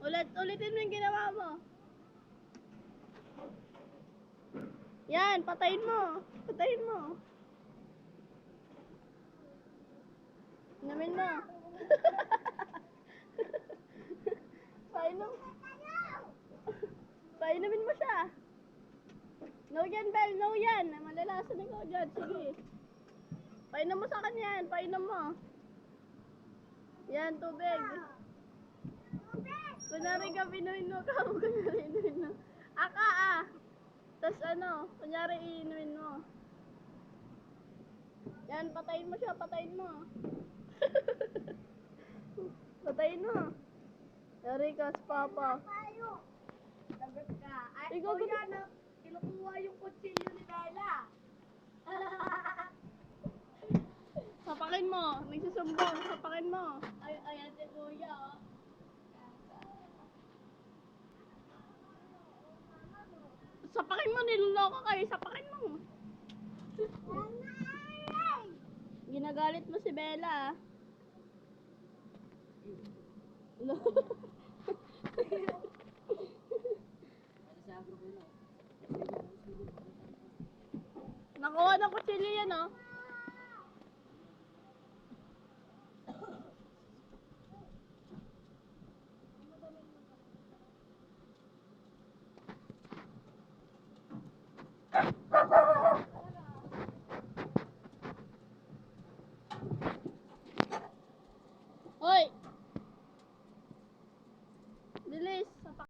Ulitin mo yung ginawa mo. Yan, patayin mo. Patayin mo. Inumin mo. Painumin mo siya. No yan, Bel. No yan. Malalasan ikaw dyan. Sige. Painom mo sa kanya yan. Painom mo. Yan, tubig. Kunyari ka, pinuin mo ka. Kunyari, inumin mo. Aka, ah. Tapos ano, kunyari, iinumin mo. Yan, patayin mo siya. Patayin mo. Patayin mo. Yari ka, si Papa. Lagot ka. Ay, Ikaw, o yan, kinukuha yung kutsilyo ni Bella. Sapakin mo. Nagsusumbong. Sapakin mo. Ay, ayan si Kuya, oh. Sapakin mo. Niloloko kayo. Sapakin mo. Ginagalit mo si Bella. No. Nakuha ng kutsilyo yan, oh.